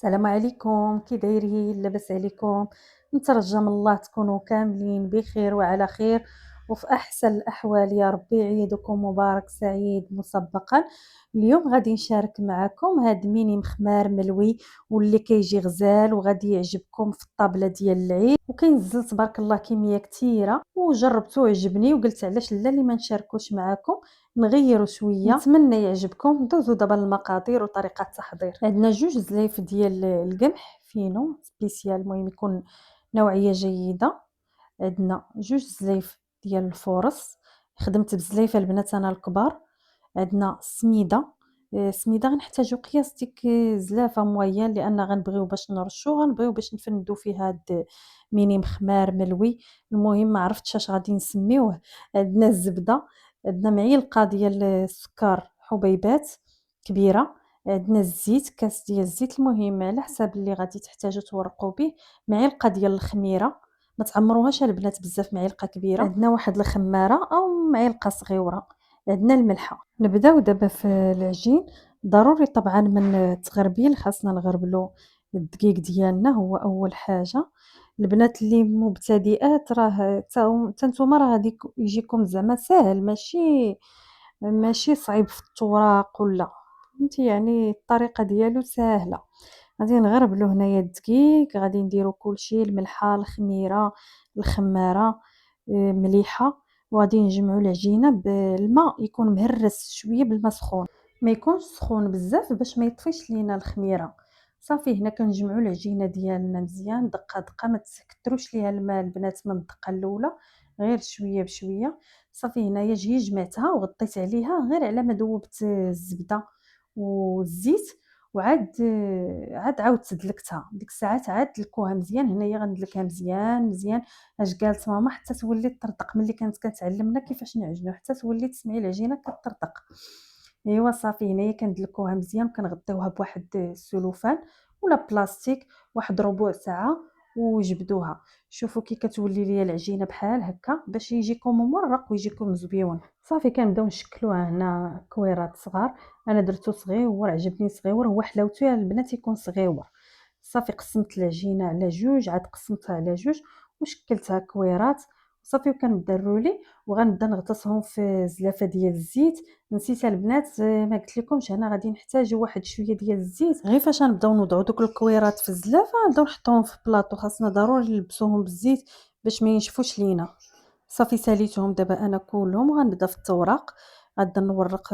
السلام عليكم، كي دايرين؟ لاباس عليكم؟ نترجى من الله تكونوا كاملين بخير وعلى خير وفي احسن الاحوال يا ربي. عيدكم مبارك سعيد مسبقا. اليوم غادي نشارك معكم هاد ميني مخمار ملوي واللي كيجي غزال وغادي يعجبكم في الطابله ديال العيد، وكينزل تبارك الله كميه كثيره وجربته عجبني وقلت علاش لا اللي ما نشاركوش معكم، نغيروا شويه. نتمنى يعجبكم. ندوزو دابا للمقادير وطريقه التحضير. عندنا جوج زلايف ديال القمح فينو سبيسيال، المهم يكون نوعيه جيده. عندنا جوج زلايف ديال الفورص، خدمت بزلايفه البنات انا الكبار. عندنا سميده، سميده غنحتاجو قياس ديك زلافه موين لان غنبغيو باش نرشو، غنبغيو باش نفندو فيه هاد ميني مخمار ملوي. المهم ما عرفتش اش غادي نسميوه. عندنا الزبده، عندنا معلقه ديال السكر حبيبات كبيره، عندنا الزيت كاس ديال الزيت، المهم على حساب اللي غادي تحتاجو تورقوا به. معلقه ديال الخميره، ما تعمروهاش البنات بزاف، معلقه كبيره. عندنا واحد الخماره او معلقه صغيره. عندنا الملحه. نبداو دابا في العجين. ضروري طبعا من التغربيل خاصنا نغربلو الدقيق ديالنا، هو اول حاجه. البنات اللي مبتدئات راه حتى نتوما راه غادي يجيكم زعما ساهل، ماشي صعيب في التوراق ولا فهمتي، يعني الطريقه ديالو ساهله. غادي نغربلو هنايا الدقيق، غادي نديرو كلشي، الملحه الخميره الخماره مليحه، وغادي نجمعوا العجينه بالماء يكون مهرس شويه، بالماء سخون ما يكونش سخون بزاف باش ما يطفيش لينا الخميره. صافي هنا كنجمعوا العجينه ديالنا مزيان دقه دقه، ما تكتروش ليها الماء البنات من الدقه الاولى، غير شويه بشويه. صافي هنايا جمعتها وغطيت عليها غير على ما ذوبت الزبده والزيت، وعاد عاودت دلكتها. ديك الساعات عاد دلكوها مزيان. هنايا غندلكها مزيان مزيان، اش قالت ماما، حتى تولي تطرطق. ملي كانت كتعلمنا كيفاش نعجنو حتى تولي تسمعي العجينه كتطرطق. ايوا صافي هنايا كندلكوها مزيان وكنغطيوها بواحد السلوفان ولا بلاستيك واحد ربع ساعه وجبدوها. شوفوا كي كتولي ليا العجينه بحال هكا باش يجيكم ممرق ويجيكم زبيون. صافي كنبداو نشكلوها هنا كويرات صغار. انا درتو صغيور، عجبني صغيور، هو حلاوته يا البنات يكون صغيور. صافي قسمت العجينه على جوج، عاد قسمتها على جوج وشكلتها كويرات. صافي وكنبدا الرولي وغنبدا نغطسهم في زلافه ديال الزيت. نسيت البنات ما قلت لكمش، هنا غادي نحتاج واحد شويه ديال الزيت غير فاش نبداو نوضعوا دوك الكويرات في الزلافه. نبداو نحطوهم في بلاطو، خاصنا ضروري نلبسوهم بالزيت باش ما ينشفوش لينا. صافي ساليتهم دابا انا كلهم وغنبدا في التوراق. غنبدا نورق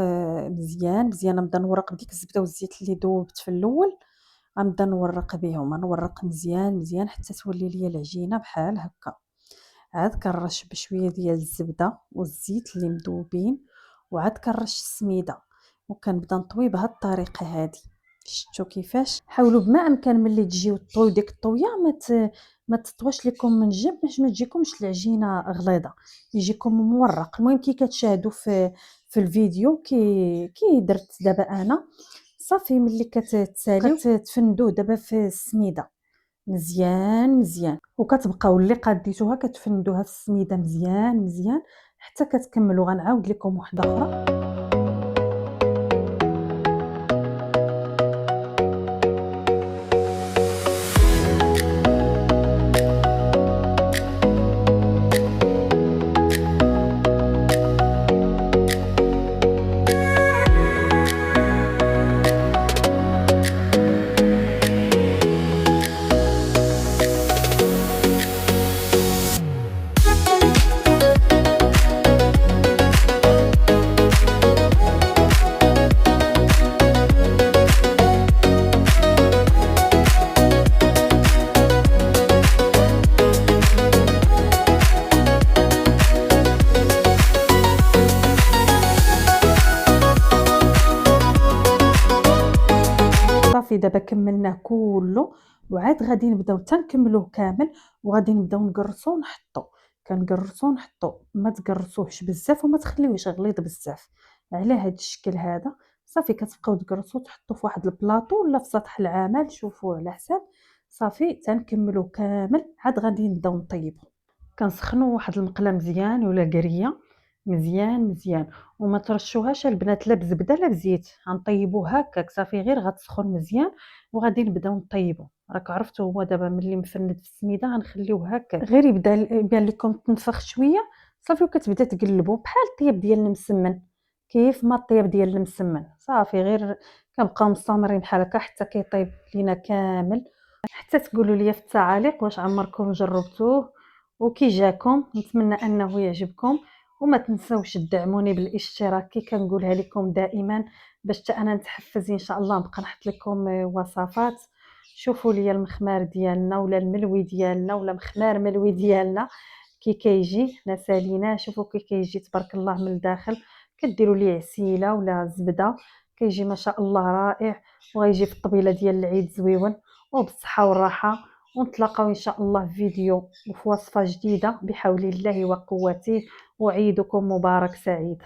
مزيان مزيان، نبدا نورق بديك الزبده والزيت اللي ذوبت في الاول. غنبدا نورق بهم، نورق مزيان مزيان حتى تولي ليا العجينه بحال هكا. عاد كنرش بشويه ديال الزبده والزيت اللي مذوبين، وعاد كنرش السميده وكنبدا نطوي بهذه الطريقه هذه. شفتوا كيفاش؟ حاولوا بما امكن ملي تجيو طويو ديك الطويه ما تطواش لكم من الجنب باش ما تجيكمش العجينه غليظه، يجيكم مورق. المهم كي كتشاهدوا في الفيديو كي درت دابا انا. صافي ملي كتساليو كتفندوه دابا في السميده مزيان مزيان، وكتبقاو اللي قاديتوها كتفندوها في السميده مزيان مزيان حتى كتكملوا. غنعاود لكم وحده اخرى. صافي دابا كملناه كله، وعاد غادي نبداو تنكملوه كامل وغادي نبداو نقرصو ونحطو. كنقرصو ونحطو، ما تقرصوهش بزاف وما تخليوهش غليظ بزاف على هذا الشكل هذا. صافي كتبقاو تقرصو تحطو في واحد البلاطو ولا في سطح العمل، شوفوا على حساب. صافي تنكملوه كامل. عاد غادي نبداو نطيبو. كنسخنوا واحد المقله مزيان ولا قريه مزيان مزيان. وما ترشوهاش البنات لا بزبده لا بزيت، غنطيبوه هكاك صافي، غير غتسخن مزيان وغادي نبداو نطيبو. راك عرفتو هو دابا ملي مفند في السميده غنخليوه هكا، غير يبدا يبان لكم تنفخ شويه صافي، وكتبدا تقلبو بحال الطياب ديال المسمن، كيف ما الطياب ديال المسمن صافي، غير كنبقاو مستمرين بحال هكا حتى كيطيب لينا كامل، حتى تقولوا لي في التعاليق واش عمركم جربتوه وكي جاكم. نتمنى انه يعجبكم، وما تنسوش تدعموني بالاشتراك كي كنقولها لكم دائما، باش حتى انا نتحفز ان شاء الله نبقى نحط لكم وصفات. شوفوا لي المخمار ديالنا ولا الملوي ديالنا ولا مخمار ملوي ديالنا كي كيجي، حنا ساليناه شوفوا كي كيجي تبارك الله من الداخل، كديروا ليه عسيله ولا زبده كيجي ما شاء الله رائع، وغيجي في الطبيله ديال العيد زويون وبالصحه والراحه. ونتلاقاو ان شاء الله في فيديو وفي وصفه جديده بحول الله وقوته، وعيدكم مبارك سعيد.